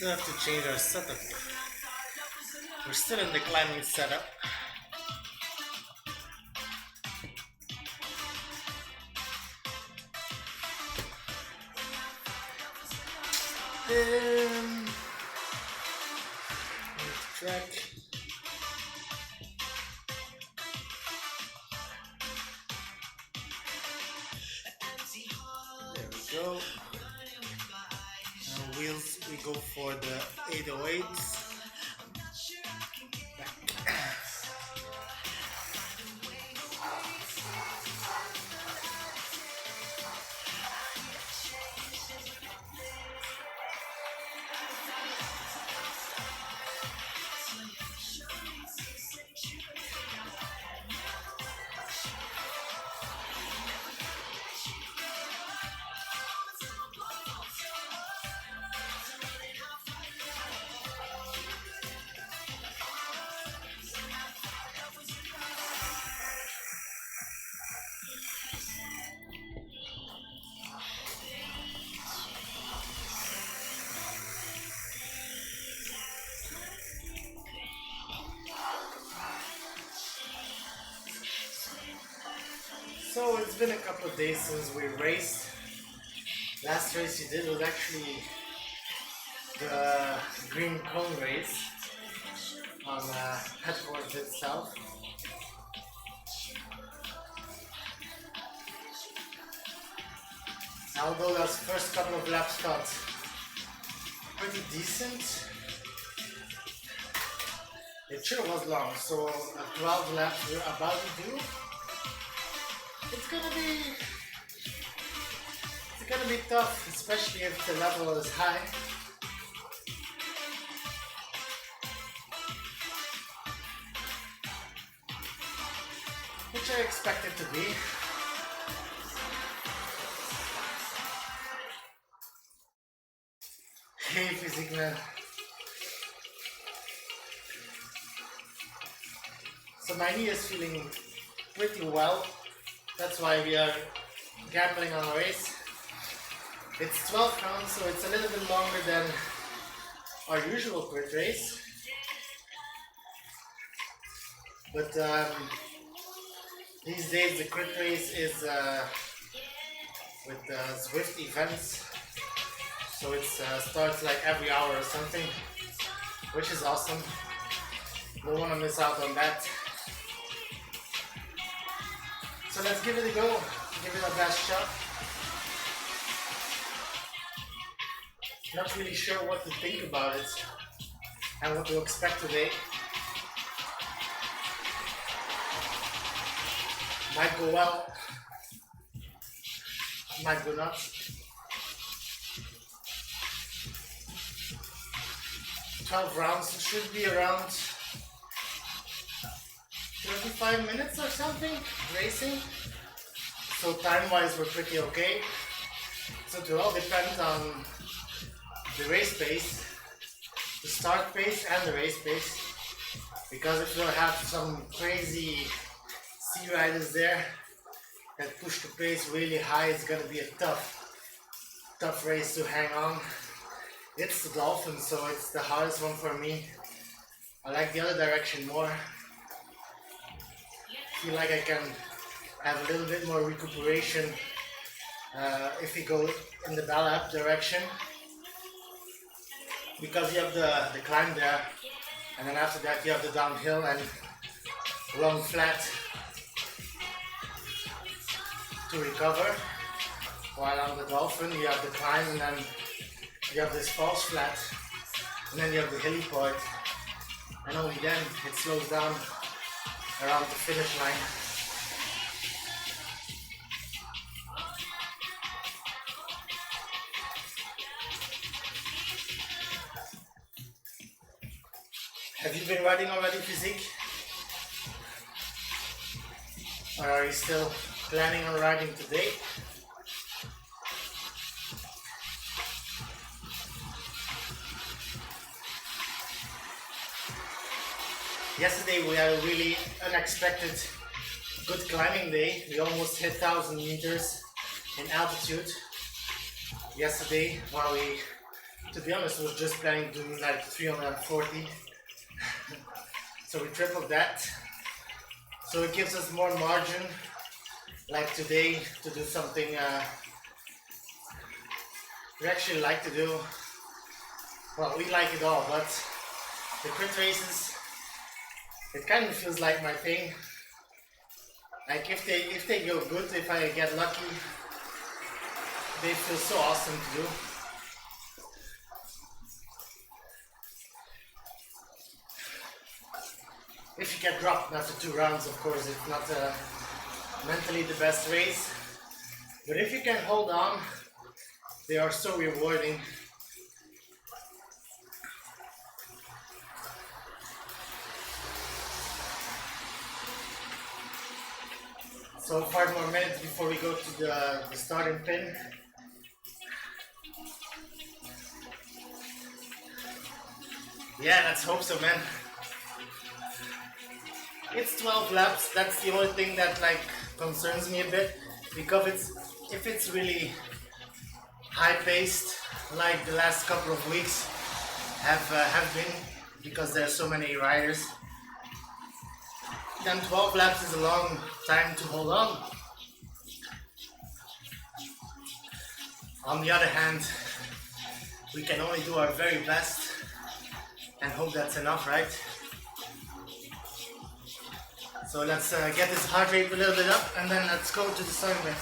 Still have to change our setup. We're still in the climbing setup. Track. There we go. And wheels, we go for the 808s. So it's been a couple of days since we raced. Last race you did was actually the green cone race on headquarters itself. Although those first couple of laps felt pretty decent, it sure was long. So at 12 laps we're about to do, it's gonna be tough, especially if the level is high. Which I expect it to be. Hey physique man. So my knee is feeling pretty well. That's why we are gambling on a race. It's 12 rounds, so it's a little bit longer than our usual crit race. But these days the crit race is with Zwift events. So it starts like every hour or something, which is awesome. Don't want to miss out on that. So let's give it a go, give it a best shot. Not really sure what to think about it and what to expect today. Might go well, might go not. 12 rounds, it should be around 35 minutes or something racing. So time-wise we're pretty okay. So it will all depend on the race pace, the start pace and the race pace. Because if we'll have some crazy sea riders there that push the pace really high, it's gonna be a tough race to hang on. It's the Dolphin, so it's the hardest one for me. I like the other direction more. Feel like I can have a little bit more recuperation if we go in the Ballap direction, because you have the climb there, and then after that you have the downhill and long flat to recover, while on the Dolphin you have the climb and then you have this false flat and then you have the hilly part, and only then it slows down around the finish line. Have you been riding already, physique? Or are you still planning on riding today? Yesterday we had a really unexpected good climbing day. We almost hit 1,000 meters in altitude yesterday, while we, to be honest, was just planning to do like 340. So we tripled that. So it gives us more margin, like today, to do something we actually like to do. Well, we like it all, but the crit races, it kind of feels like my thing. Like if they go good, if I get lucky, they feel so awesome to do. If you get dropped after 2 rounds, of course, it's not mentally the best race. But if you can hold on, they are so rewarding. So 5 more minutes before we go to the starting pin. Yeah, let's hope so, man. It's 12 laps. That's the only thing that like concerns me a bit, because if it's really high-paced, like the last couple of weeks have been, because there's so many riders, then 12 laps is a long time to hold on. On the other hand, we can only do our very best and hope that's enough, right? So let's get this heart rate a little bit up, and then let's go to the starting bit.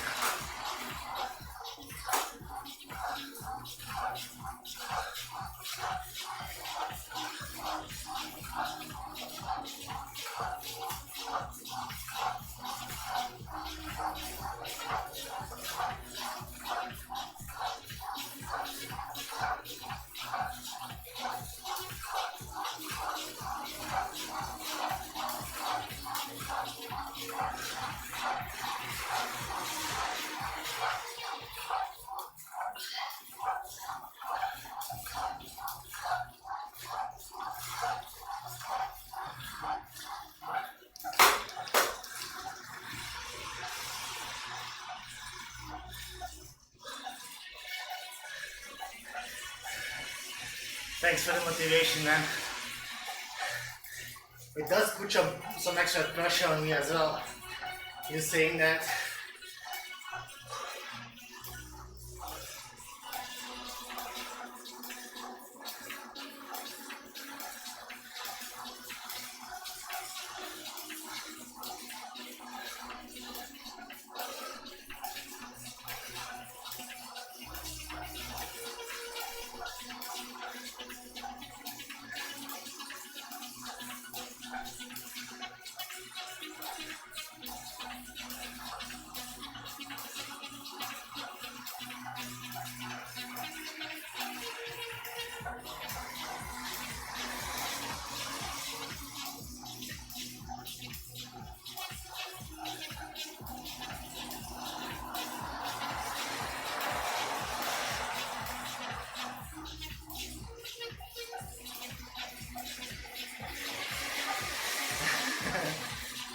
Thanks for the motivation, man. It does put some extra pressure on me as well. You saying that.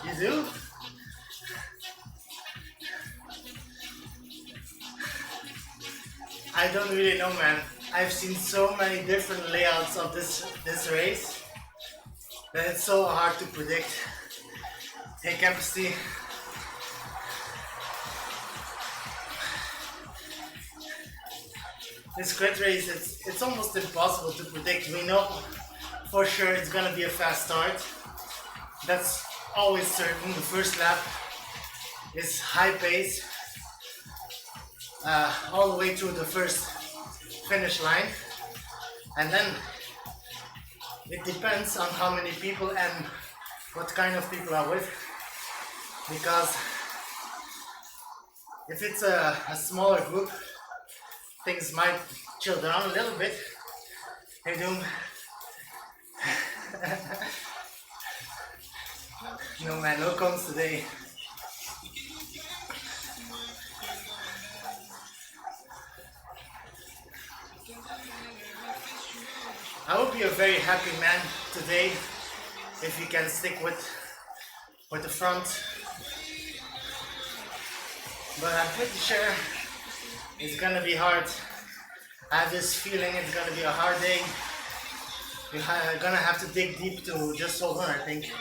You do? I don't really know, man. I've seen so many different layouts of this race that it's so hard to predict. Hey, capacity. This crit race, it's almost impossible to predict. We know for sure it's gonna be a fast start. That's always certain. The first lap is high pace all the way through the first finish line, and then it depends on how many people and what kind of people are with, because if it's a smaller group, things might chill down a little bit. Hey Doom. No man, no cones today. I will be a very happy man today if you can stick with the front. But I'm pretty sure it's gonna be hard. I have this feeling it's gonna be a hard day. You're gonna have to dig deep to just hold on, I think.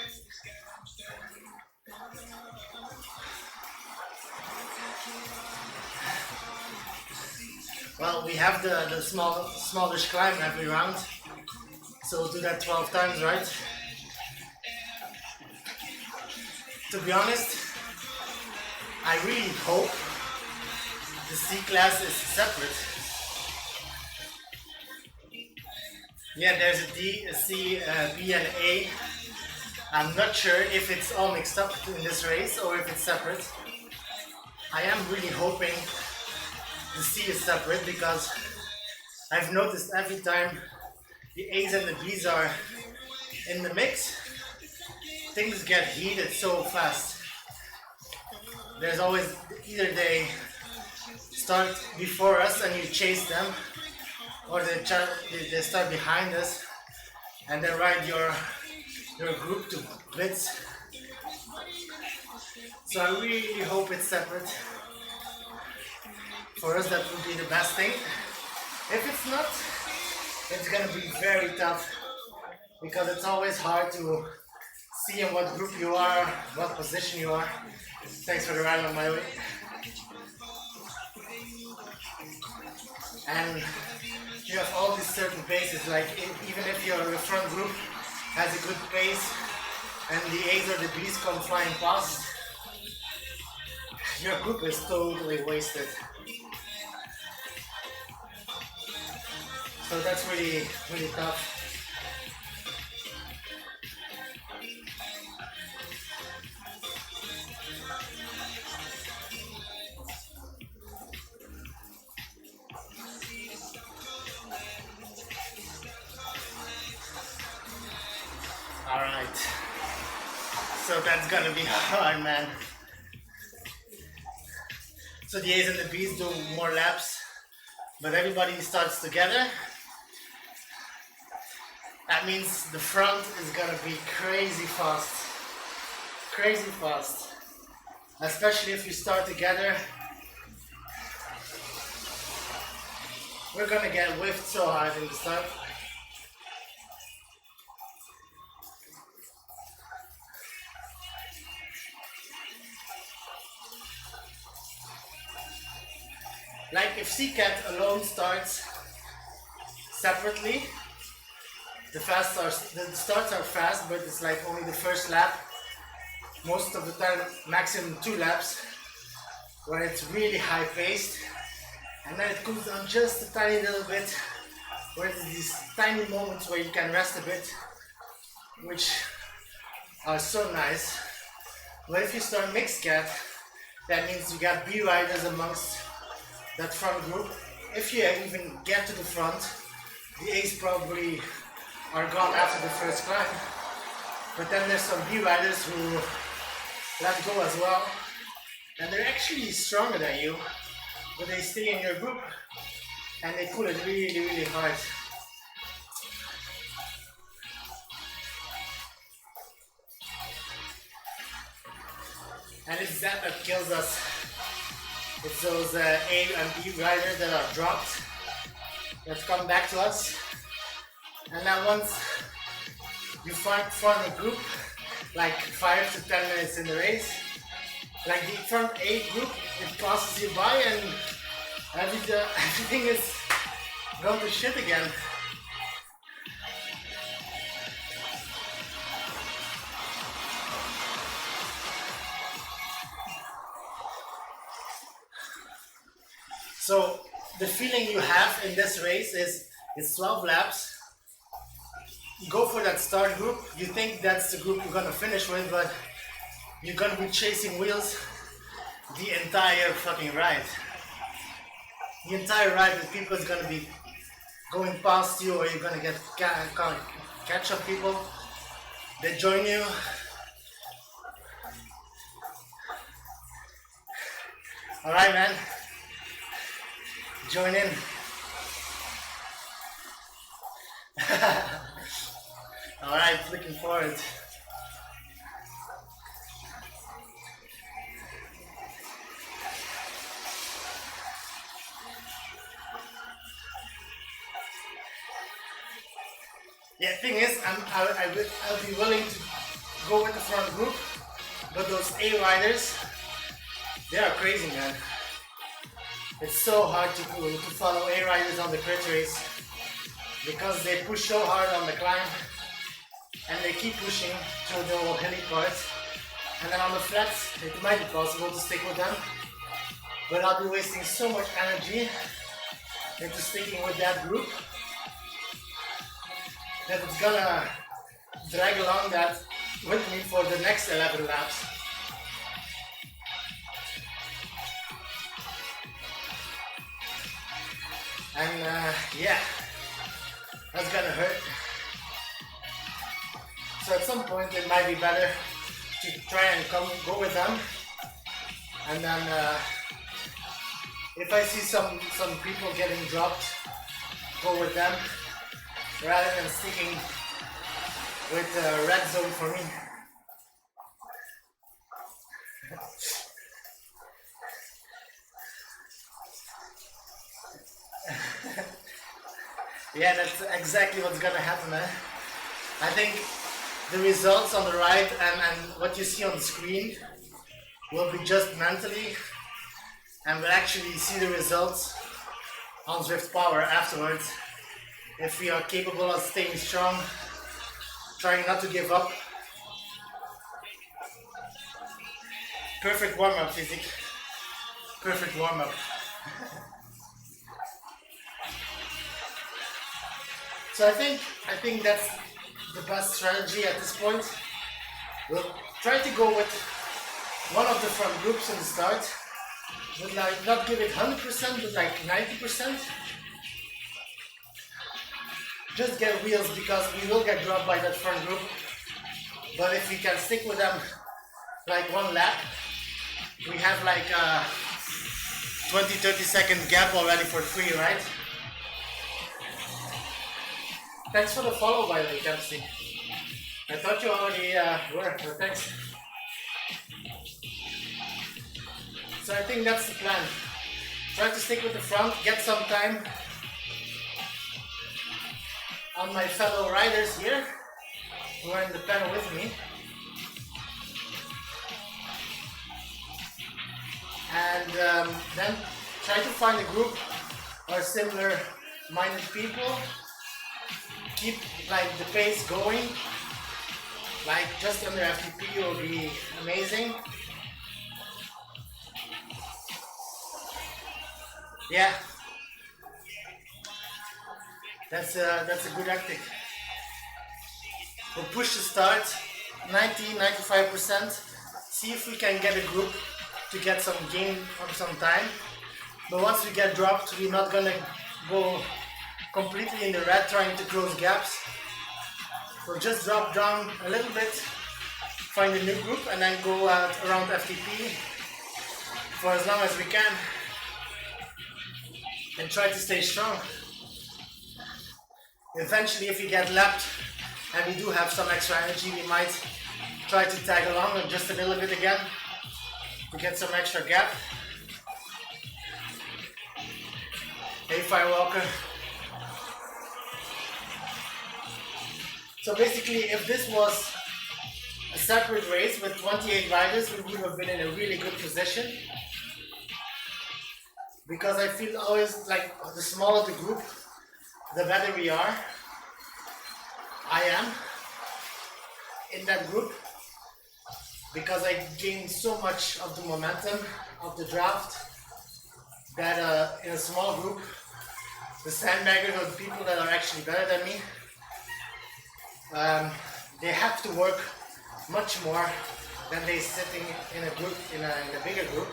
Well, we have the smallish climb every round, so we'll do that 12 times, right? To be honest, I really hope the C class is separate. Yeah, there's a D, a C, a B and A. I'm not sure if it's all mixed up in this race or if it's separate. I am really hoping the C is separate because I've noticed every time the A's and the B's are in the mix, things get heated so fast. There's always either they start before us and you chase them, or they start behind us and they ride your group to blitz. So I really hope it's separate. For us, that would be the best thing. If it's not, it's gonna be very tough because it's always hard to see in what group you are, what position you are. Thanks for the ride on my way. And you have all these certain paces, like even if your front group has a good pace and the A's or the B's come flying past, your group is totally wasted. So that's really, really tough. Alright. So that's gonna be hard, man. So the A's and the B's do more laps, but everybody starts together. That means the front is gonna be crazy fast. Crazy fast. Especially if you start together. We're gonna get whiffed so hard in the start. Like if C-Cat alone starts separately, the starts are fast, but it's like only the first lap. Most of the time, maximum 2 laps, when it's really high paced. And then it cools down just a tiny little bit, where there's these tiny moments where you can rest a bit, which are so nice. But if you start mixed cat, that means you got B riders amongst that front group. If you even get to the front, the A's probably are gone after the first climb. But then there's some B riders who let go as well. And they're actually stronger than you, but they stay in your group and they pull it really, really hard. And it's that kills us. It's those A and B riders that are dropped that come back to us. And then once you form a group, like 5 to 10 minutes in the race, like the front A group, it passes you by and everything is gone to shit again. So the feeling you have in this race is it's 12 laps. You go for that start group, you think that's the group you're gonna finish with, but you're gonna be chasing wheels the entire fucking ride. The entire ride, the people is gonna be going past you, or you're gonna catch up people. they join you. Alright, man. Join in. Alright, looking forward. Yeah, thing is, I'll be willing to go with the front group, but those A riders, they are crazy, man. It's so hard to follow A riders on the crit race because they push so hard on the climb and they keep pushing through the whole hilly part. And then on the flats, it might be possible to stick with them, but I'll be wasting so much energy into sticking with that group that it's gonna drag along that with me for the next 11 laps. And yeah, that's gonna hurt. So at some point it might be better to try and go with them. And then if I see some people getting dropped, go with them rather than sticking with the red zone for me. Yeah, that's exactly what's gonna happen, man. I think the results on the right and what you see on the screen will be just mentally, and we'll actually see the results on Zwift Power afterwards. If we are capable of staying strong, trying not to give up. Perfect warm-up, physique. Perfect warm-up. So I think that's the best strategy at this point. We'll try to go with one of the front groups in the start, but like not give it 100%, but like 90%. Just get wheels because we will get dropped by that front group. But if we can stick with them like one lap, we have like a 20-30 second gap already for free, right? Thanks for the follow, by the way, Dempsey. I thought you already were, but thanks. So I think that's the plan. Try to stick with the front, get some time on my fellow riders here who are in the panel with me. And then try to find a group or similar minded people. Keep like the pace going, like just under FTP will be amazing. Yeah, that's a good tactic. We'll push the start 90-95%. See if we can get a group to get some gain of some time. But once we get dropped, we're not gonna go completely in the red trying to close gaps. We'll just drop down a little bit, find a new group, and then go out around FTP for as long as we can and try to stay strong. Eventually, if we get lapped and we do have some extra energy, we might try to tag along just a little bit again to get some extra gap. Hey, Firewalker. So basically, if this was a separate race with 28 riders, we would have been in a really good position. Because I feel always like the smaller the group, the better we are. I am in that group because I gained so much of the momentum of the draft that in a small group, the sandbaggers or the people that are actually better than me, they have to work much more than they sitting in a group, in a bigger group.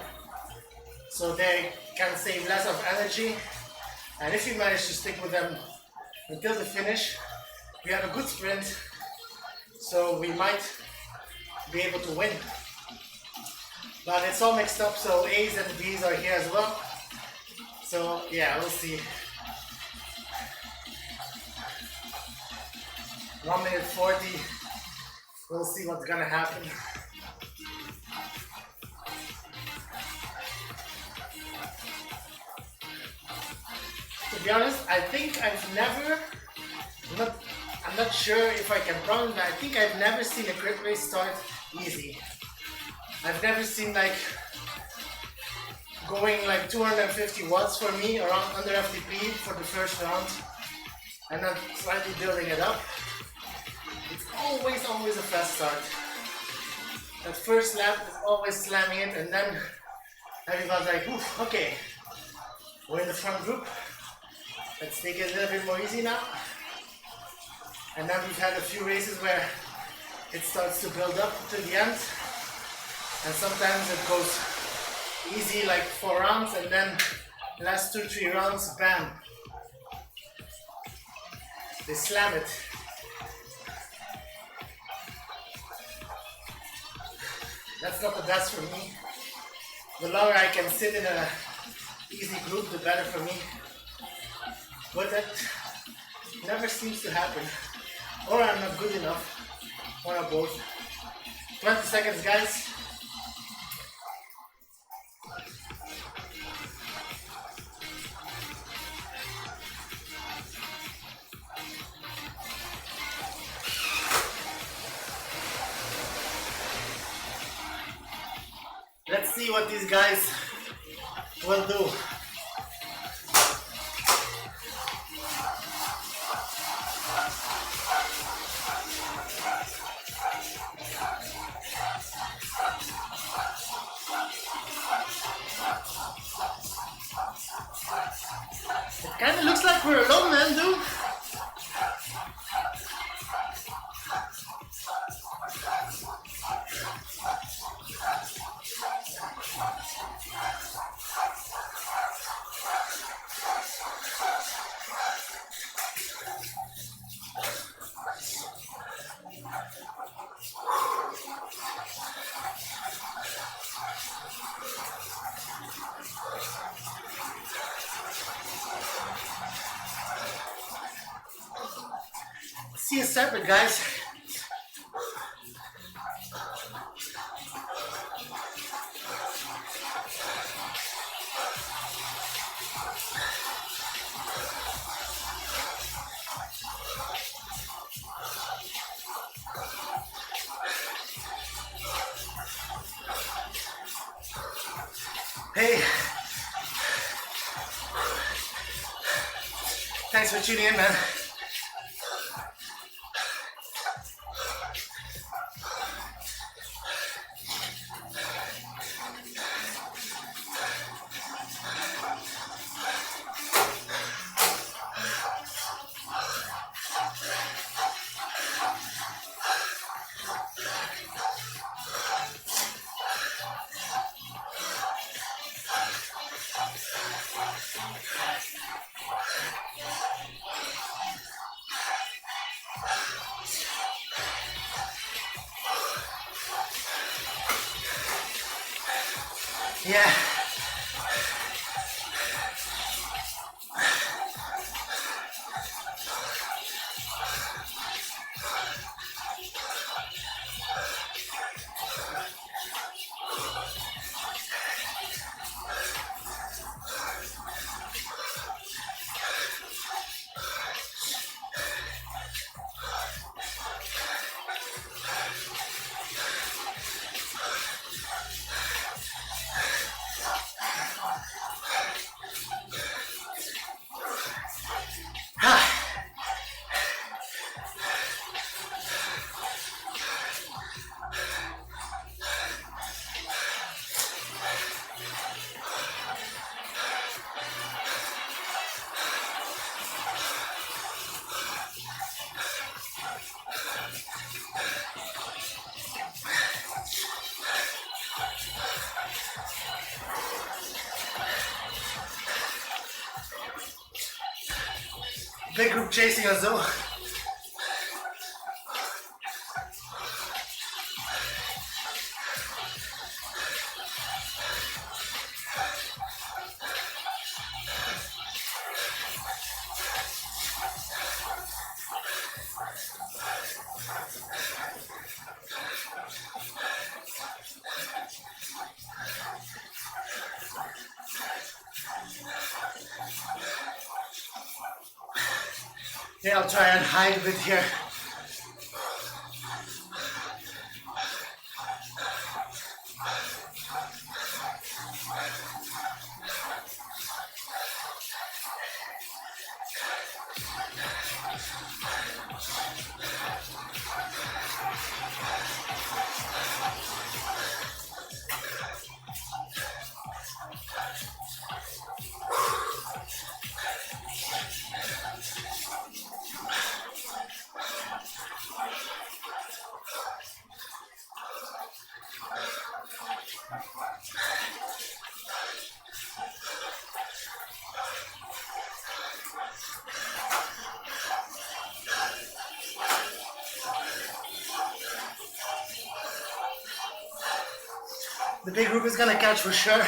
So they can save less of energy, and if you manage to stick with them until the finish, we have a good sprint, so we might be able to win. But it's all mixed up, so A's and B's are here as well. So yeah, we'll see. 1 minute 40. We'll see what's gonna happen. To be honest, I think I've never, I'm not sure if I can promise, but I think I've never seen a crit race start easy. I've never seen like going like 250 watts for me around under FTP for the first round and then slightly building it up. It's always a fast start. That first lap is always slamming it, and then everybody's like, oof, okay, we're in the front group. Let's take it a little bit more easy now. And then we've had a few races where it starts to build up to the end. And sometimes it goes easy, like 4 rounds, and then last 2-3 rounds, bam, they slam it. That's not the best for me. The longer I can sit in a easy group, the better for me. But that never seems to happen. Or I'm not good enough. One or both. 20 seconds, guys. Let's see what these guys will do. It kind of looks like we're alone, man, dude. See you separate, guys. Hey, thanks for tuning in, man. Yeah. Big group chasing us though. Yeah, I'll try and hide a bit here. The big group is gonna catch for sure.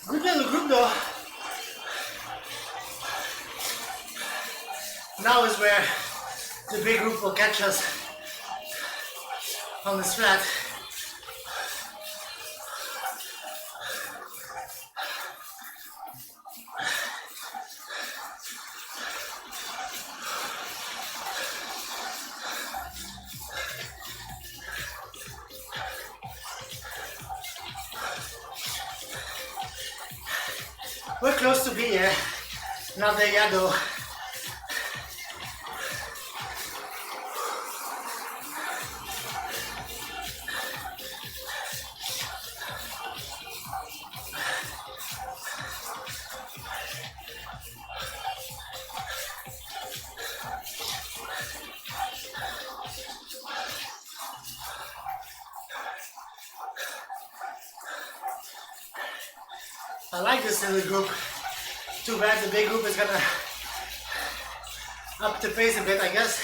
Good little group though. Now is where the big group will catch us on this flat. We're close to be here. Not there yet though. I like this little group. Too bad the big group is gonna up the pace a bit, I guess.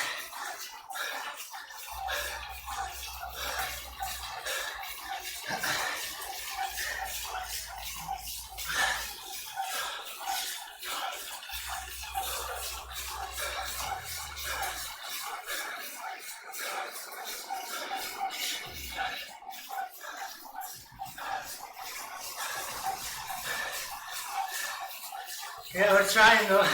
Yeah, we're trying though.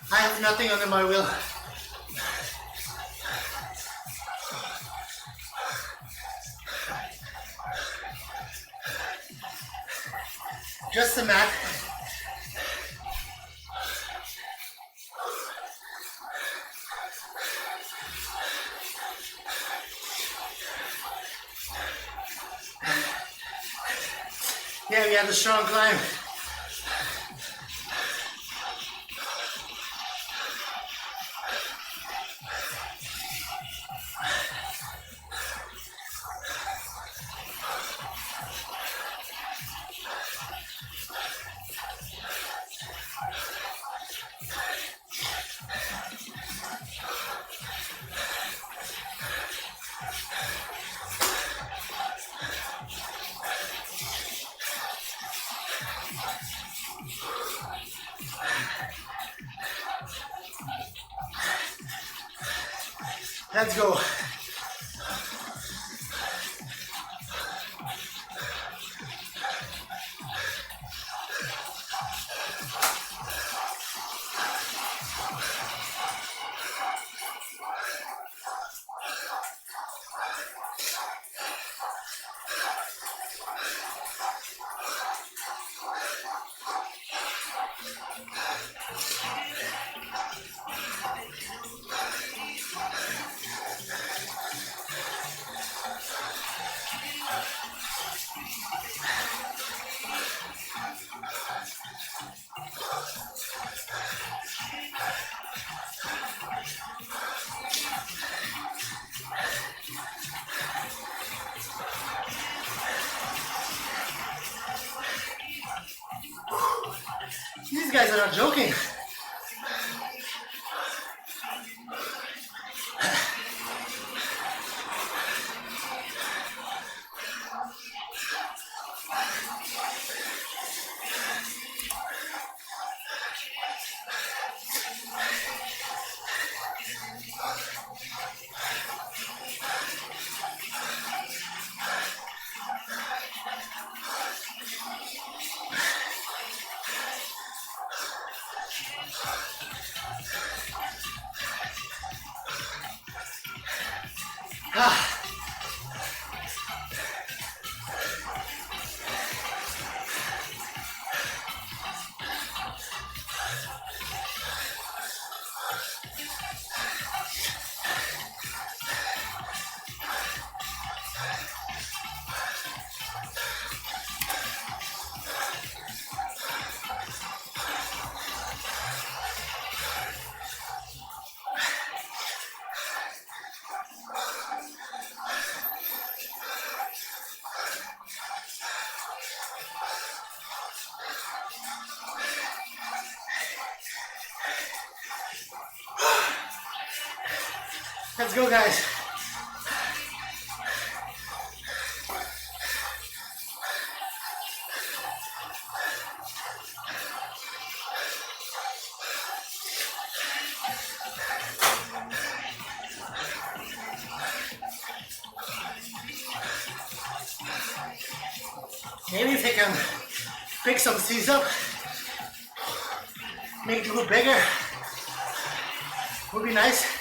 I have nothing under my wheel. Just a mat. Yeah, we had a strong climb. Let's go. These guys are not joking. Let's go, guys. Maybe if I can pick some seats up, make it look bigger, would be nice.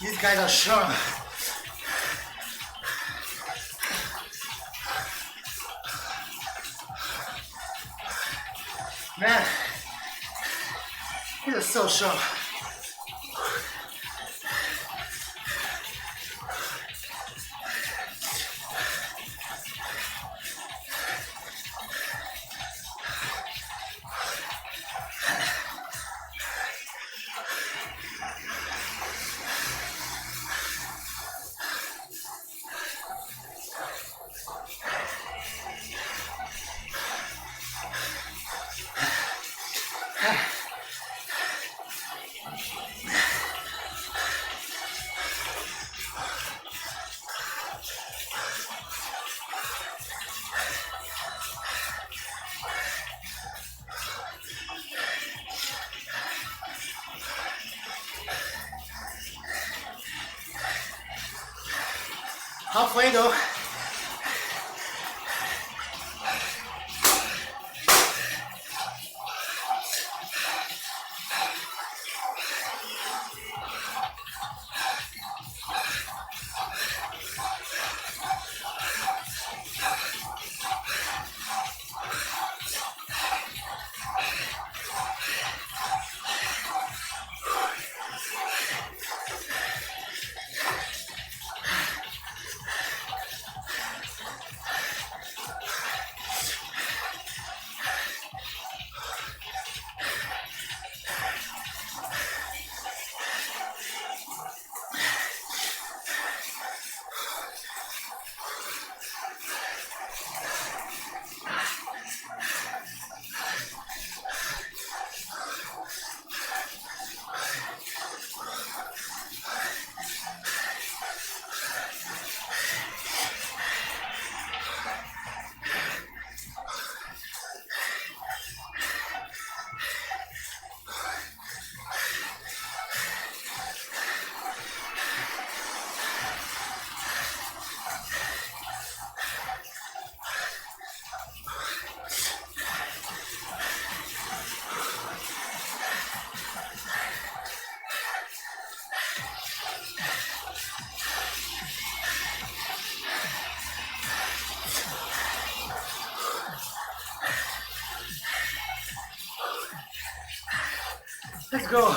These guys are strong. Man, these are so strong. Halfway though. Let's go.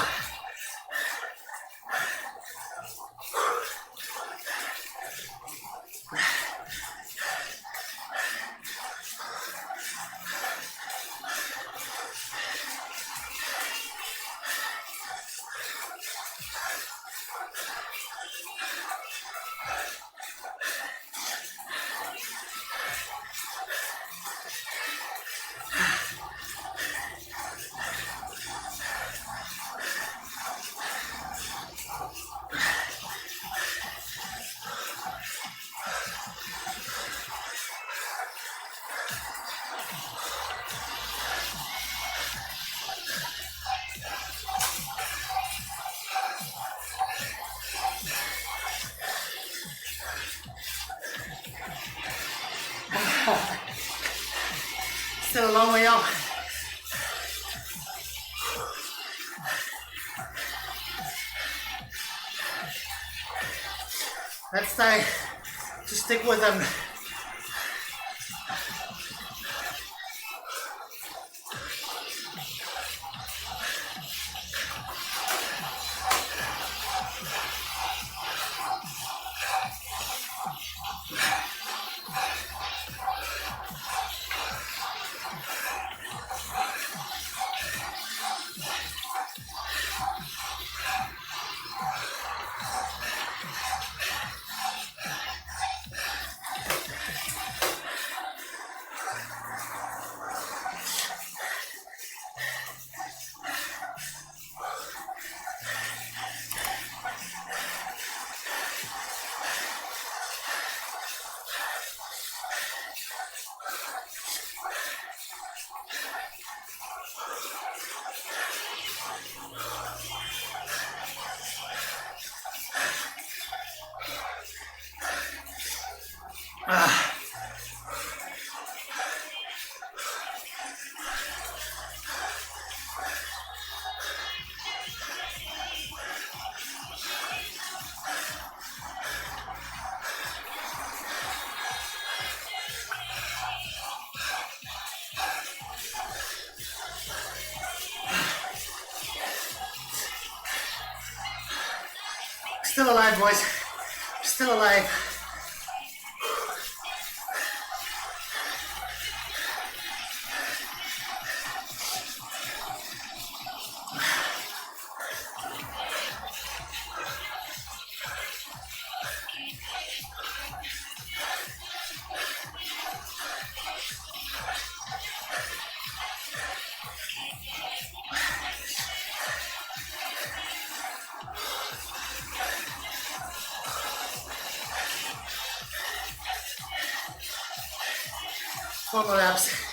Still a long way out. Let's try to stick with them. Still alive, boys. Still alive. Four more laps.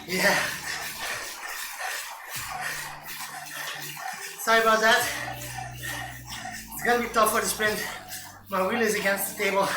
Yeah. Sorry about that. It's gonna be tough for the sprint. My wheel is against the table.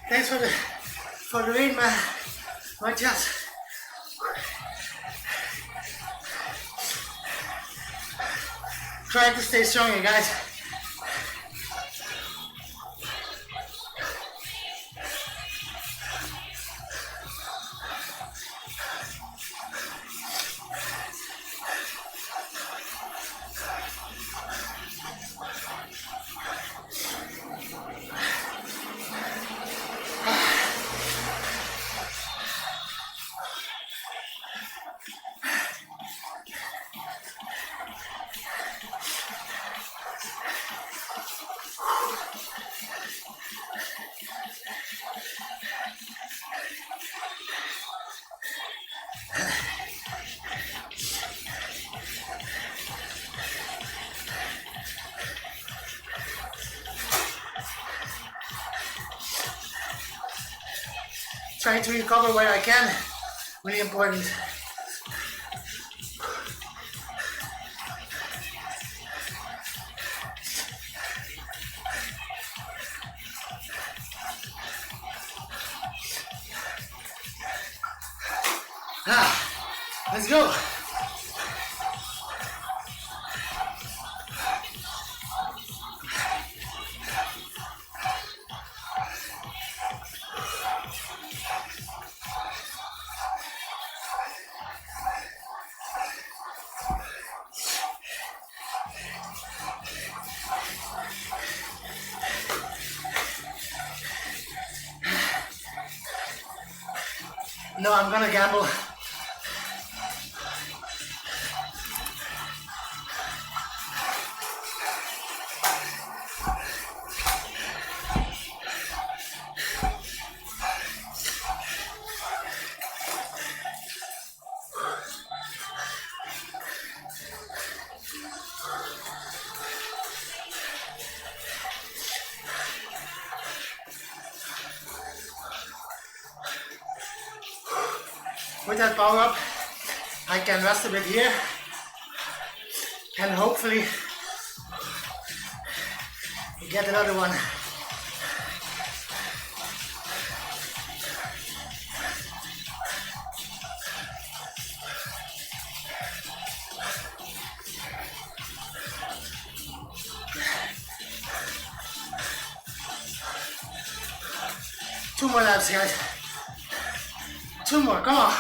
Thanks for the rain, man. My chest. Try to stay strong, you guys. Trying to recover where I can, really important. Let's go. No, I'm gonna gamble. With that power up, I can rest a bit here and hopefully get another one. Two more laps, guys. Two more, come on.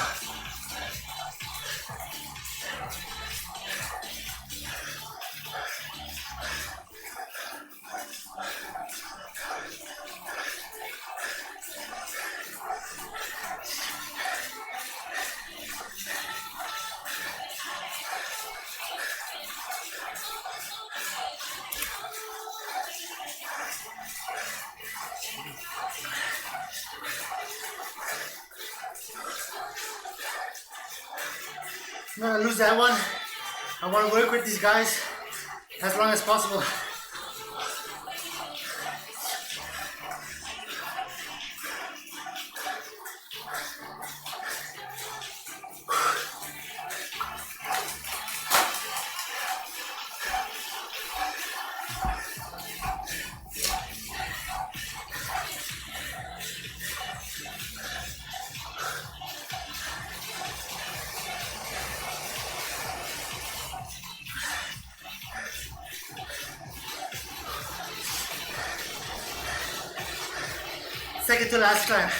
I'm gonna lose that one. I want to work with these guys as long as possible. Second to last time.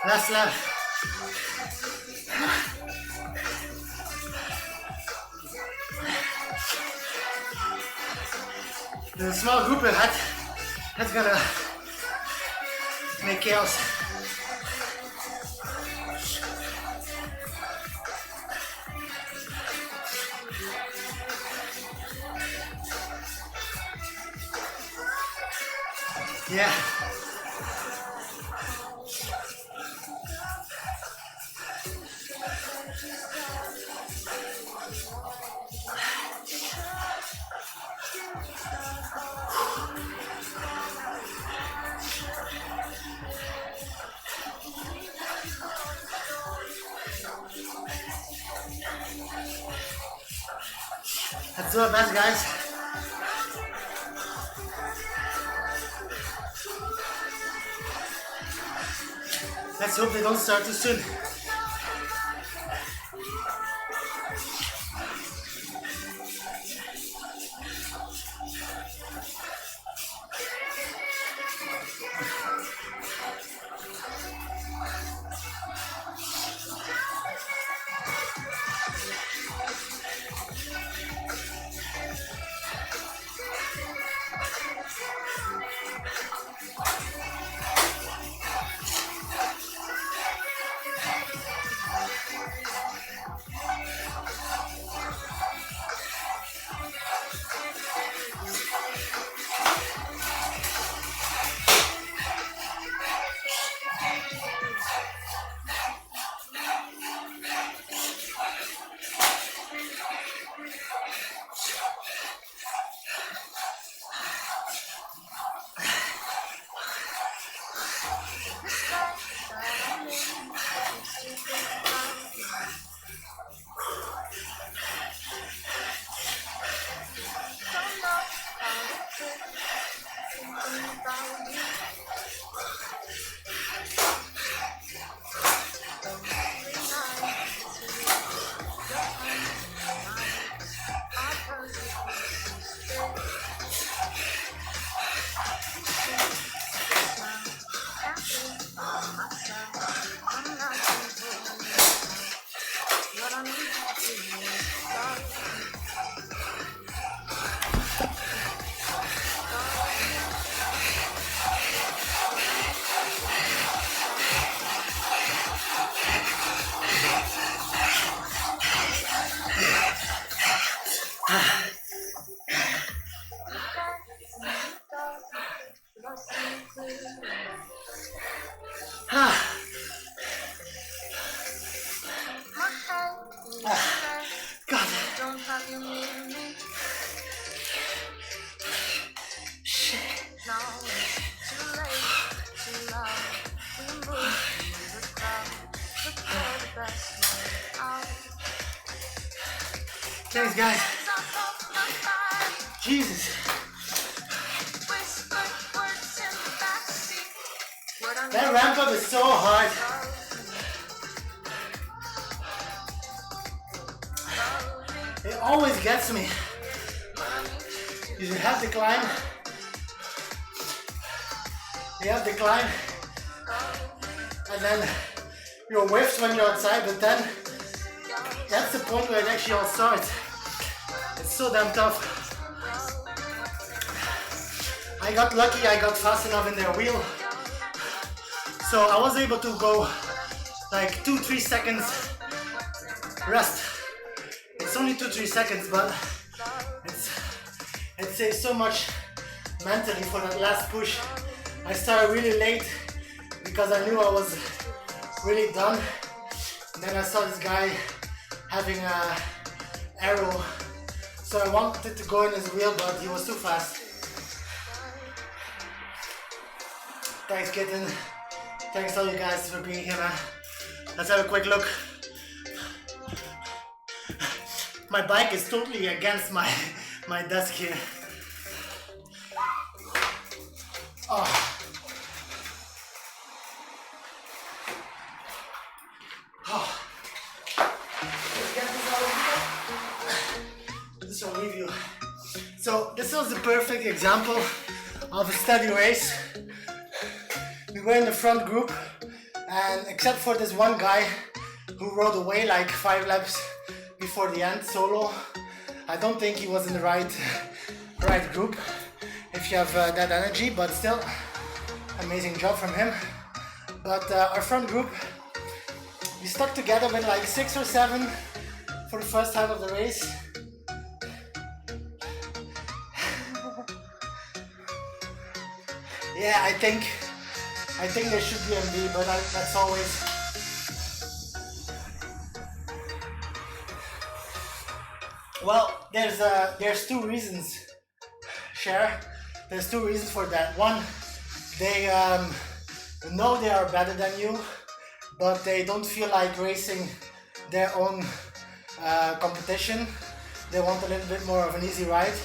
Last lap. The small group ahead, that's gonna make chaos. Yeah. Let's do our best, guys. Let's hope they don't start too soon. God. Shit. Thanks, guys. Jesus. That ramp up is so hard. It always gets me. You have the climb. You have the climb. And then you're whiffed when you're outside, but then that's the point where it actually all starts. It's so damn tough. I got lucky, I got fast enough in their wheel. So I was able to go like 2-3 seconds rest. It's only 2-3 seconds, but it saves so much mentally for that last push. I started really late because I knew I was really done. And then I saw this guy having an arrow So I wanted to go in his wheel, but he was too fast. Thanks, Kitten. Thanks all you guys for being here, man. Let's have a quick look. My bike is totally against my desk here. Oh. Oh. Let's get this on review. So this was the perfect example of a steady race. We were in the front group, and except for this one guy who rode away like 5 laps before the end solo, I don't think he was in the right group if you have that energy, but still amazing job from him. But our front group, we stuck together with like 6 or 7 for the first half of the race. Yeah, I think there should be MB, but that's always. Well, there's 2 reasons, Cher. There's 2 reasons for that. One, they know they are better than you, but they don't feel like racing their own competition. They want a little bit more of an easy ride,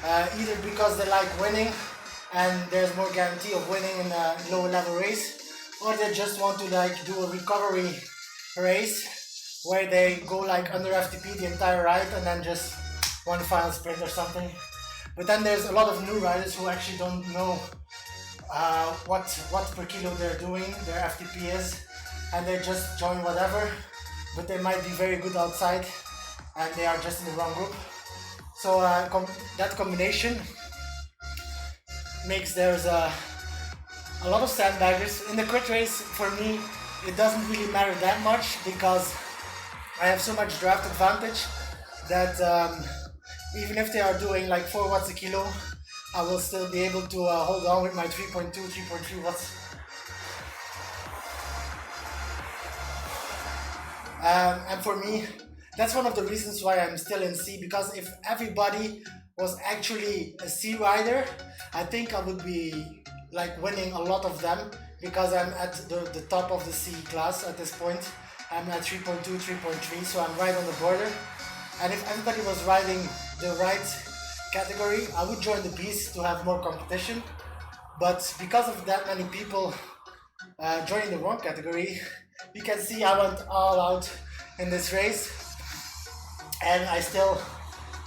either because they like winning and there's more guarantee of winning in a lower level race, or they just want to like do a recovery race where they go like under FTP the entire ride and then just one final sprint or something. But then there's a lot of new riders who actually don't know what per kilo they're doing, their FTP is, and they just join whatever, but they might be very good outside and they are just in the wrong group. So that combination makes there's a lot of sandbaggers. In the crit race, for me, it doesn't really matter that much because I have so much draft advantage that even if they are doing like 4 watts a kilo, I will still be able to hold on with my 3.2, 3.3 watts. And for me, that's one of the reasons why I'm still in C, because if everybody was actually a C rider, I think I would be like winning a lot of them, because I'm at the top of the C class at this point. I'm at 3.2, 3.3, so I'm right on the border. And if everybody was riding the right category, I would join the Bs to have more competition. But because of that many people joining the wrong category, you can see I went all out in this race, and I still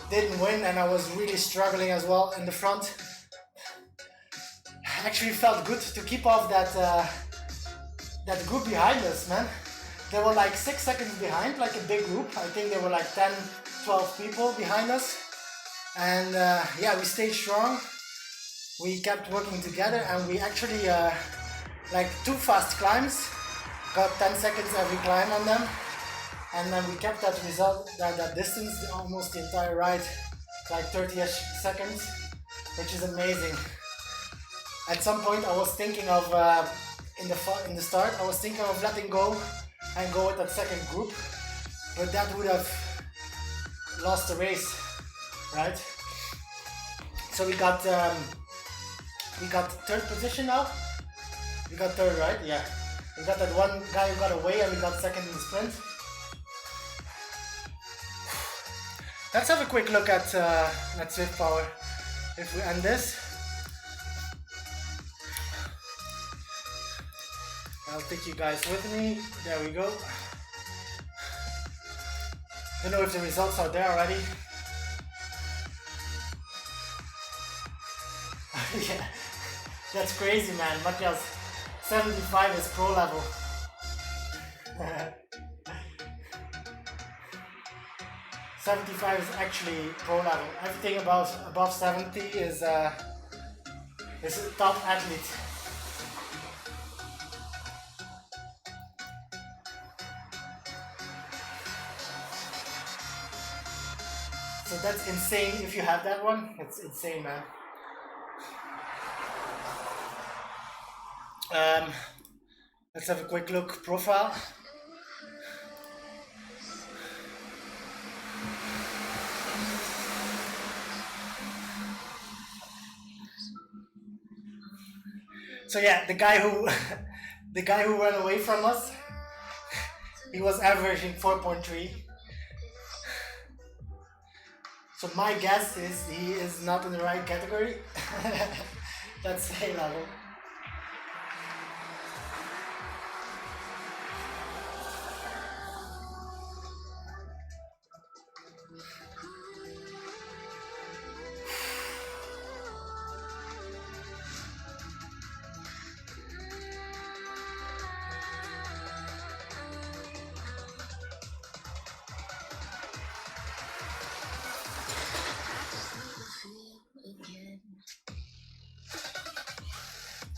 didn't win, and I was really struggling as well in the front. Actually felt good to keep off that group behind us, man. They were like 6 seconds behind, like a big group. I think there were like 10, 12 people behind us. And yeah, we stayed strong. We kept working together, and we actually like 2 fast climbs, got 10 seconds every climb on them. And then we kept that result, that distance almost the entire ride, like 30-ish seconds, which is amazing. At some point I was thinking of, in the start, I was thinking of letting go and go with that second group, but that would have lost the race, right? So we got 3rd position now. We got 3rd, right? Yeah. We got that one guy who got away, and we got 2nd in the sprint. Let's have a quick look at Swift Power. If we end this, I'll take you guys with me. There we go. Don't know if the results are there already. Yeah, that's crazy, man. Matthias, 75 is pro level. 75 is actually pro level. Everything above 70 is a top athlete. So that's insane. If you have that one, it's insane, man. Let's have a quick look. Profile. So yeah, the guy who the guy who ran away from us, he was averaging 4.3. So my guess is he is not in the right category. That's A level.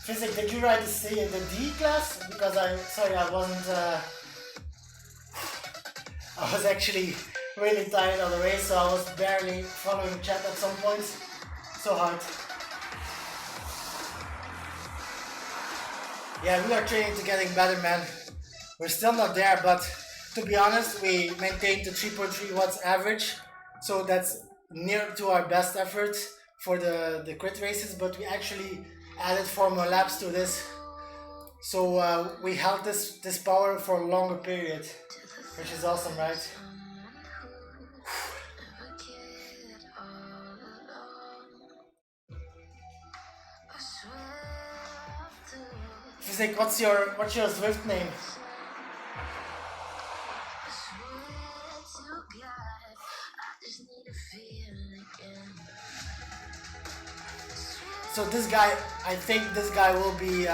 Physics, did you write the C in the D class? Because I wasn't, I was actually really tired of the race, so I was barely following chat at some points. So hard. Yeah, we are training to getting better, man. We're still not there, but to be honest, we maintained the 3.3 watts average, so that's near to our best effort for the crit races, but we actually added 4 more laps to this, so we held this power for a longer period, which is awesome, right? Physic, what's your Zwift name? So this guy, I think this guy will be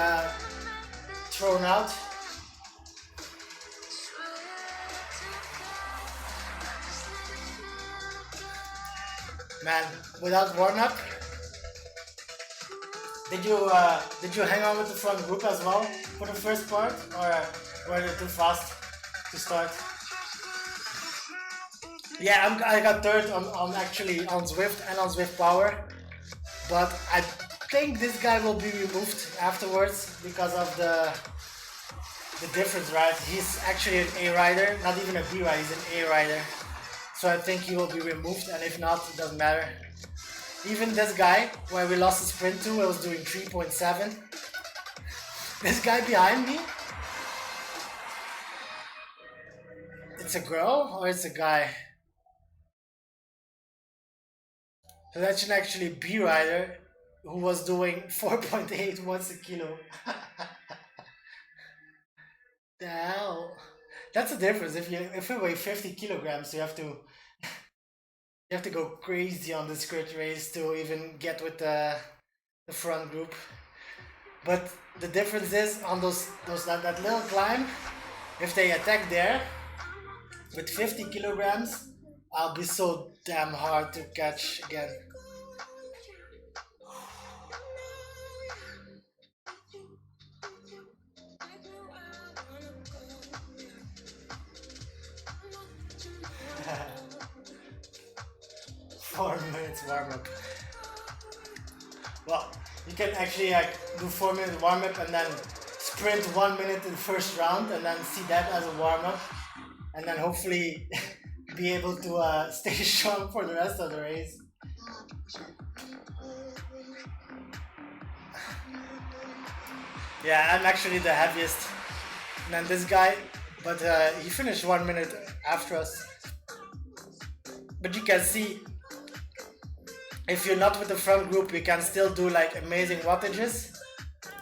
thrown out. Man, without warm-up. Did you hang on with the front group as well for the first part, or were they too fast to start? Yeah, I got third on actually on Zwift and on Zwift Power, but I think this guy will be removed afterwards because of the difference, right? He's actually an A rider, not even a B rider, he's an A rider. So I think he will be removed, and if not, it doesn't matter. Even this guy, where we lost the sprint to, I was doing 3.7. This guy behind me, it's a girl or it's a guy? So that's an actually B rider who was doing 4.8 watts a kilo. The hell? That's the difference. If you weigh 50 kilograms, you have to go crazy on the crit race to even get with the front group. But the difference is on that little climb, if they attack there with 50 kilograms, I'll be so damn hard to catch again. Four minutes warm up. Well, you can actually do 4 minute warm up and then sprint 1 minute in the first round and then see that as a warm up, and then hopefully be able to stay strong for the rest of the race. Yeah, I'm actually the heaviest. And then this guy, but he finished 1 minute after us. But you can see, if you're not with the front group, you can still do like amazing wattages.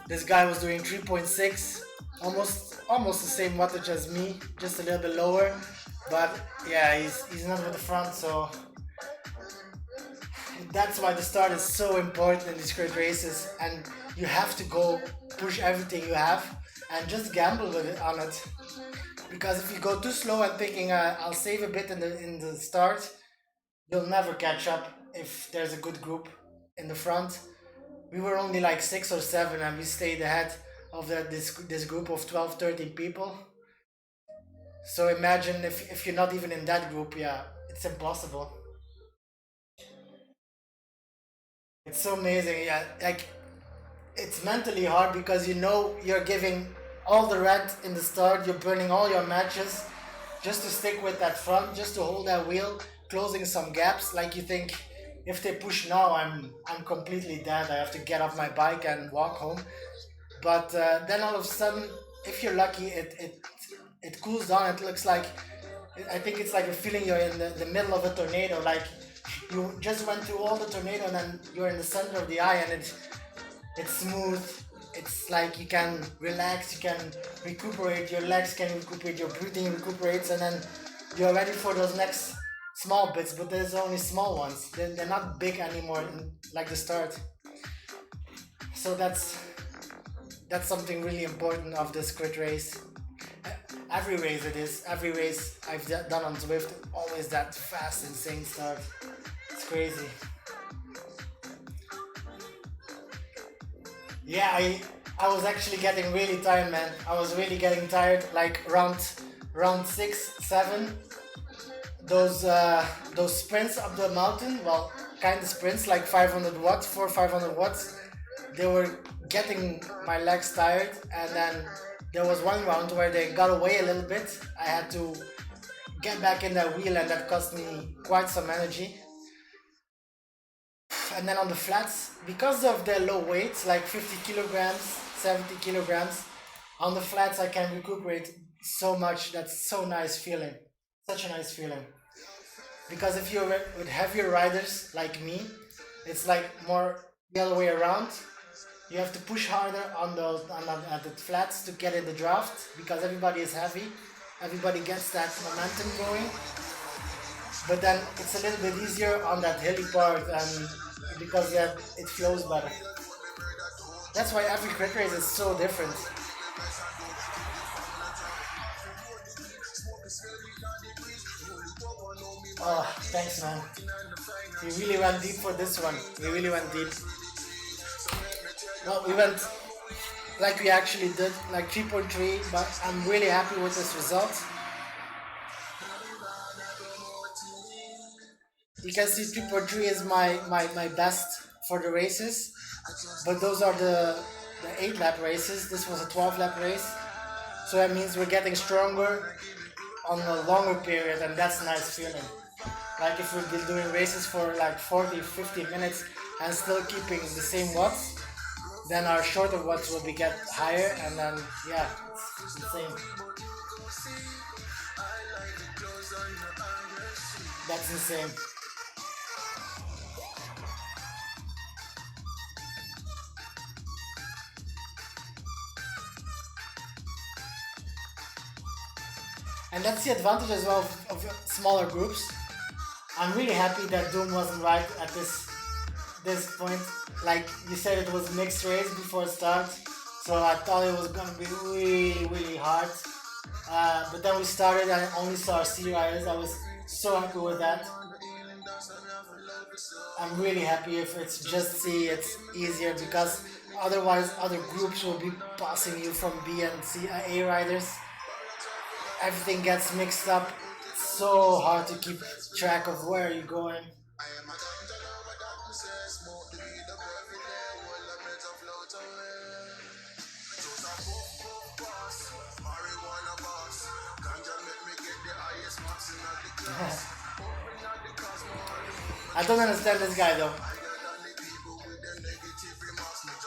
This guy was doing 3.6, almost the same wattage as me, just a little bit lower. But yeah, he's not with the front, so that's why the start is so important in these great races, and you have to go push everything you have and just gamble with it on it. Because if you go too slow and thinking I'll save a bit in the start, you'll never catch up if there's a good group in the front. We were only like 6 or 7 and we stayed ahead of this group of 12, 13 people. So imagine if you're not even in that group, yeah, it's impossible. It's so amazing, yeah, like it's mentally hard because you know you're giving all the red in the start, you're burning all your matches just to stick with that front, just to hold that wheel, closing some gaps. Like you think, if they push now, I'm completely dead. I have to get off my bike and walk home. But then all of a sudden, if you're lucky, it cools down. It looks like, I think it's like a feeling you're in the middle of a tornado. Like you just went through all the tornado and then you're in the center of the eye, and it's smooth. It's like you can relax, you can recuperate, your legs can recuperate, your breathing recuperates, and then you're ready for those next small bits. But there's only small ones. They're not big anymore, like the start. So that's something really important of this crit race. Every race it is. Every race I've done on Zwift, always that fast, insane start. It's crazy. Yeah, I was actually getting really tired, man. I was really getting tired. Like round 6, 7, those sprints up the mountain. Well, kind of sprints, like 500 watts, 500 watts. They were getting my legs tired, and then there was one round where they got away a little bit. I had to get back in that wheel, and that cost me quite some energy. And then on the flats, because of their low weights, like 50 kilograms, 70 kilograms, on the flats I can recuperate so much. That's so nice feeling. Such a nice feeling. Because if you're with heavier riders like me, it's like more the other way around. You have to push harder at the flats to get in the draft, because everybody is heavy. Everybody gets that momentum going. But then it's a little bit easier on that hilly part, and because it flows better. That's why every crit race is so different. Oh, thanks, man. We really went deep for this one. We really went deep. No, we went like we actually did, like 3.3, but I'm really happy with this result. You can see 3.3 is my best for the races, but those are the 8 lap races. This was a 12 lap race, so that means we're getting stronger on a longer period, and that's a nice feeling. Like if we've been doing races for like 40, 50 minutes and still keeping the same watts, then our shorter watts will be get higher, and then yeah, it's insane. That's insane. And that's the advantage as well of smaller groups. I'm really happy that Doom wasn't right at this point. Like you said, it was mixed race before start, so I thought it was gonna be really hard. But then we started and I only saw C riders. I was so happy with that. I'm really happy if it's just C. It's easier because otherwise other groups will be passing you from B and C A riders. Everything gets mixed up. It's so hard to keep track of where you're going. I don't understand this guy though.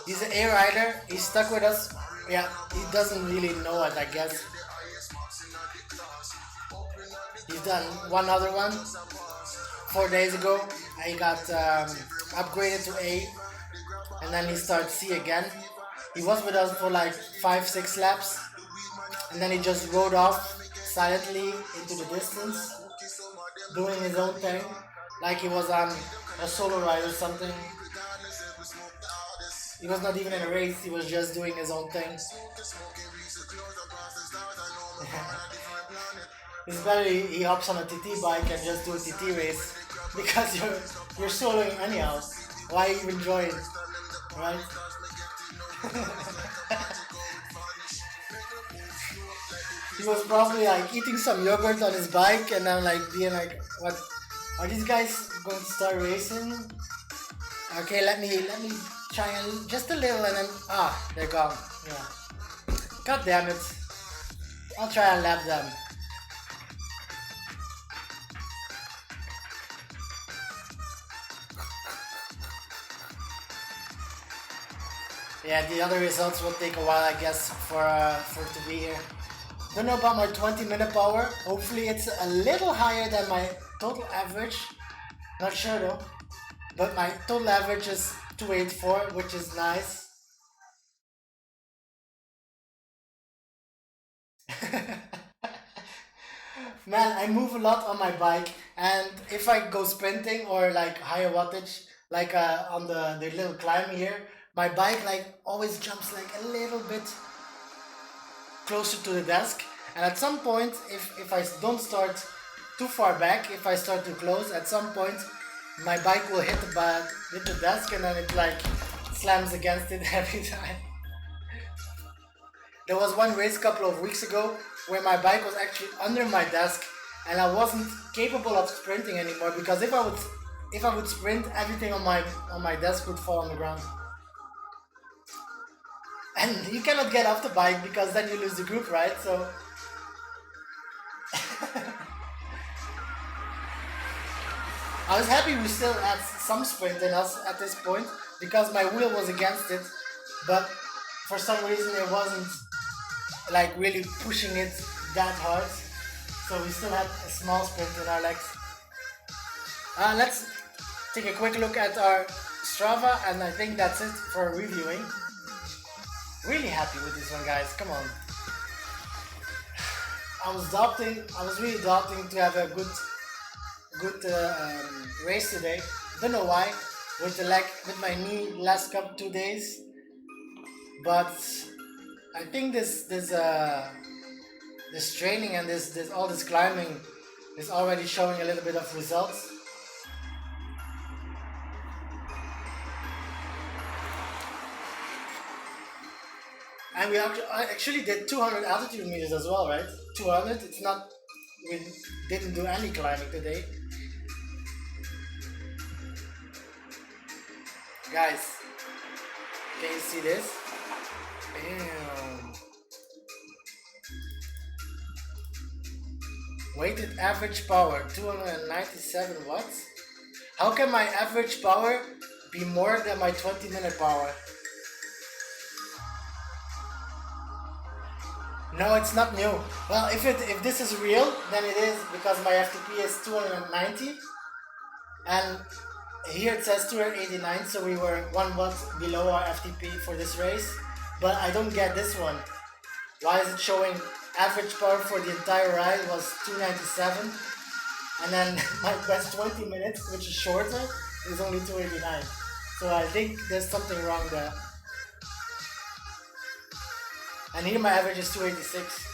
He's an A rider. He's stuck with us. Yeah, he doesn't really know it, I guess. He's done one other one 4 days ago. He got upgraded to A, and then he started C again. He was with us for like 5, 6 laps, and then he just rode off silently into the distance, doing his own thing, like he was on a solo ride or something. He was not even in a race, he was just doing his own thing. It's better he hops on a TT bike and just do a TT race, because you're soloing anyhow. Why even join, right? He was probably like eating some yogurt on his bike, and I'm like being like, what? Are these guys going to start racing? Okay, let me try and just a little, and then they're gone. Yeah. God damn it. I'll try and lap them. Yeah, the other results will take a while, I guess, for it to be here. Don't know about my 20-minute power. Hopefully, it's a little higher than my total average. Not sure though. But my total average is 284, which is nice. Man, I move a lot on my bike, and if I go sprinting or like higher wattage, like on the little climb here, my bike like always jumps like a little bit closer to the desk. And at some point, if I don't start too far back, if I start too close, at some point my bike will hit the desk, and then it like slams against it every time. There was one race a couple of weeks ago where my bike was actually under my desk, and I wasn't capable of sprinting anymore because if I would sprint, everything on my desk would fall on the ground. And you cannot get off the bike because then you lose the group, right? So I was happy we still had some sprint in us at this point because my wheel was against it, but for some reason it wasn't like really pushing it that hard. So we still had a small sprint in our legs. Let's take a quick look at our Strava, and I think that's it for reviewing. Really happy with this one, guys. Come on. I was really doubting to have a good race today. Don't know why. With the leg, with my knee last couple 2 days, but I think this training and this all this climbing is already showing a little bit of results. And we actually did 200 altitude meters as well, right? 200. It's not. We didn't do any climbing today, guys. Can you see this? Damn. Weighted average power 297 watts. How can my average power be more than my 20-minute power? No, it's not new. Well, if this is real, then it is because my FTP is 290, and here it says 289, so we were 1 watt below our FTP for this race. But I don't get this one. Why is it showing average power for the entire ride was 297, and then my best 20 minutes, which is shorter, is only 289. So I think there's something wrong there. And here my average is 286.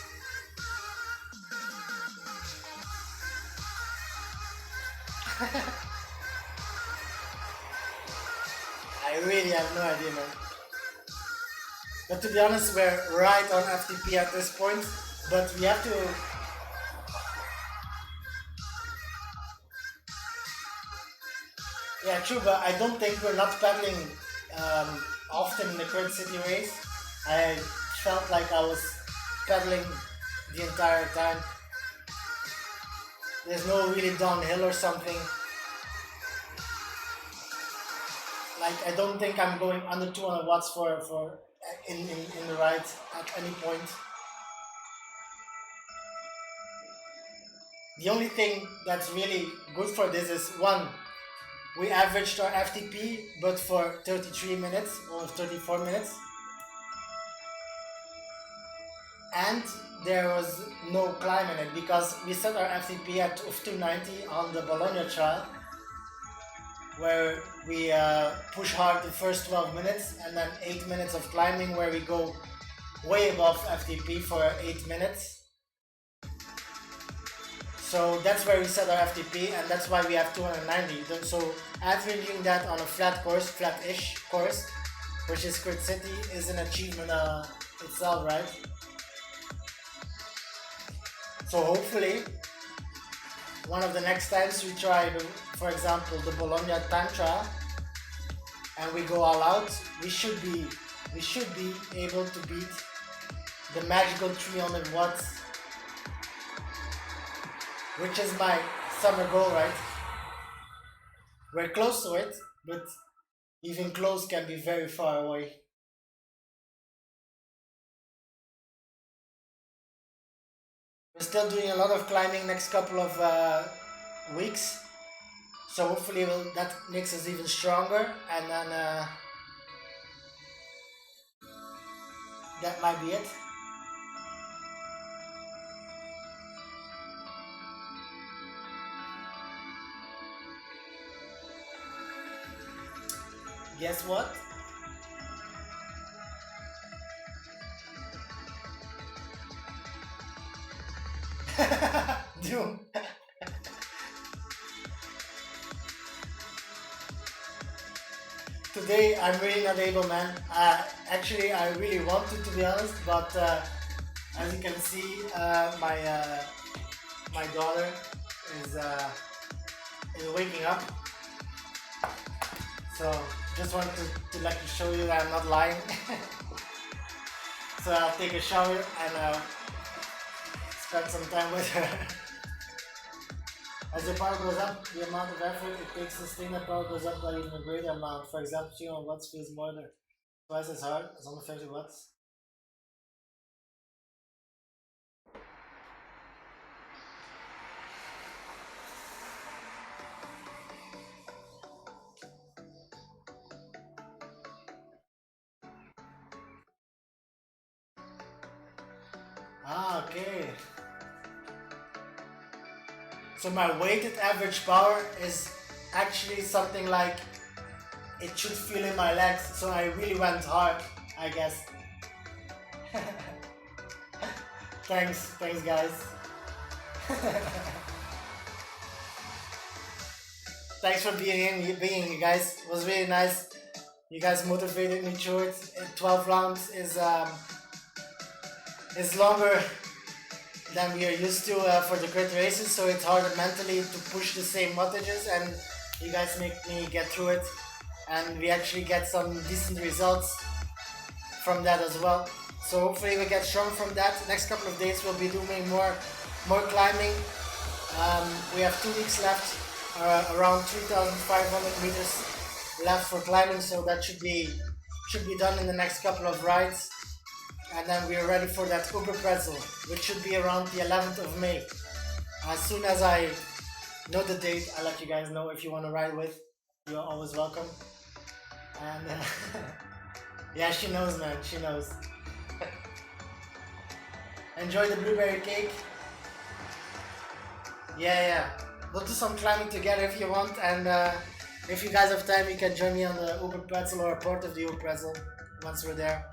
I really have no idea, man. But to be honest, we're right on FTP at this point. But we have to. Yeah, true, but I don't think we're not pedaling often in the current city race. I felt like I was pedaling the entire time. There's no really downhill or something. Like I don't think I'm going under 200 watts for in the ride at any point. The only thing that's really good for this is one, we averaged our FTP but for 33 minutes or 34 minutes. And there was no climb in it because we set our FTP at 290 on the Bologna trial, where we push hard the first 12 minutes and then 8 minutes of climbing where we go way above FTP for 8 minutes. So that's where we set our FTP, and that's why we have 290. So averaging that on a flat course, flat-ish course, which is Crit City, is an achievement itself, right? So hopefully, one of the next times we try, for example, the Bologna time trial, and we go all out, we should be able to beat the magical 300 watts, which is my summer goal, right? We're close to it, but even close can be very far away. We're still doing a lot of climbing next couple of weeks, so hopefully that makes us even stronger, and then that might be it. Guess what? Doom. Today I'm really not able, man. Actually, I really wanted to be honest, but as you can see, my daughter is waking up. So just wanted to like to show you that I'm not lying. So I'll take a shower and spend some time with her. As the power goes up, the amount of effort it takes to sustain that power goes up by even a greater amount. For example, 300 watts feels more than twice as hard as 150 watts. Ah, okay. So my weighted average power is actually something like it should feel in my legs, so I really went hard, I guess. Thanks guys. Thanks for being here guys. It was really nice. You guys motivated me through it. 12 rounds is longer than we are used to for the crit races, so it's harder mentally to push the same wattages, and you guys make me get through it, and we actually get some decent results from that as well. So hopefully we get strong from that. Next couple of days we'll be doing more climbing. We have 2 weeks left, around 3,500 meters left for climbing, so that should be done in the next couple of rides. And then we are ready for that Uber Pretzel, which should be around the 11th of May. As soon as I know the date, I'll let you guys know. If you want to ride with, you're always welcome. And yeah, she knows, man, she knows. Enjoy the blueberry cake. Yeah. We'll do some climbing together if you want, and if you guys have time, you can join me on the Uber Pretzel or a part of the Uber Pretzel once we're there.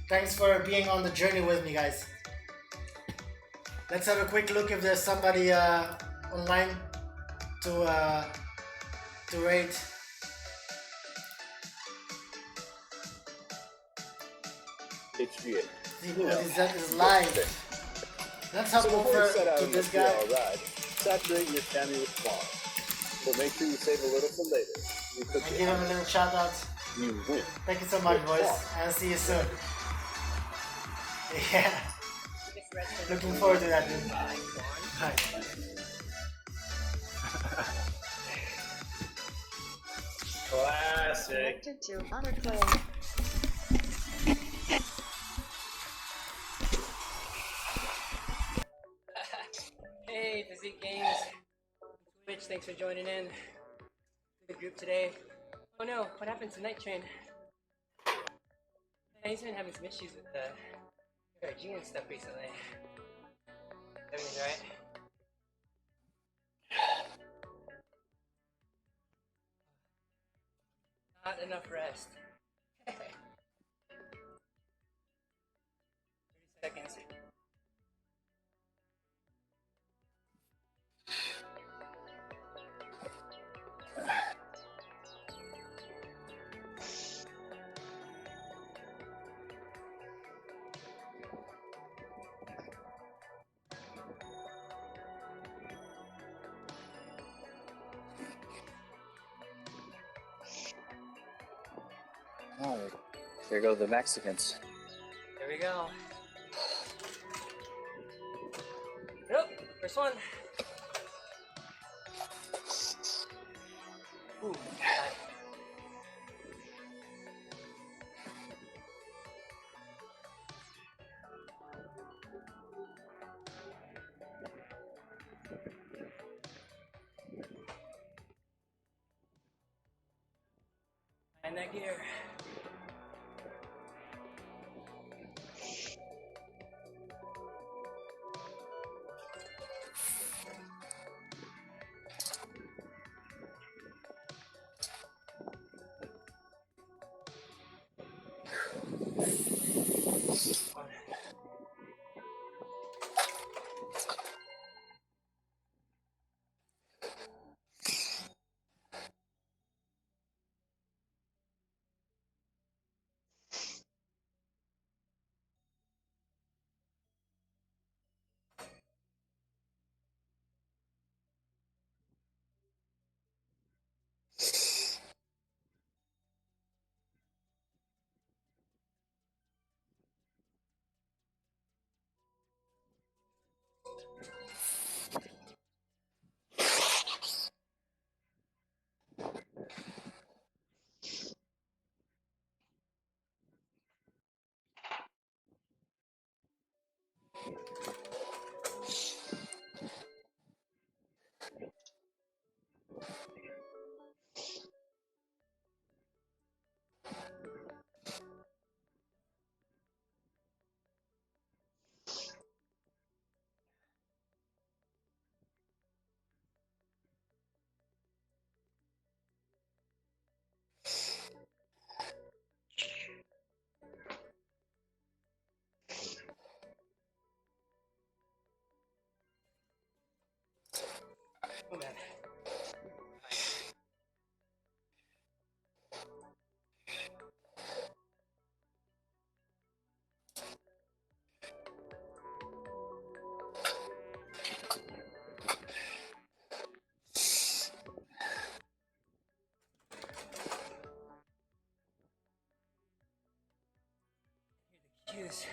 Thanks for being on the journey with me, guys. Let's have a quick look if there's somebody online to rate. HGA. That is live. Let's hop over to this guy. Saturate your Tammy with far. So make sure you save a little for later. And give him a little shout out. You win. Thank you so much, boys, and see you soon. Yeah. Looking forward to that, dude. Bye. Classic. Hey, Physique Games. Twitch, thanks for joining in the group today. Oh no, what happened to Night Train? Yeah, he's been having some issues with the RG and stuff recently. Everything's right? Not enough rest. 30 seconds. Alright, here go the Mexicans. There we go. Nope, first one. Ooh, Find that gear. Oh man. Hear the cues.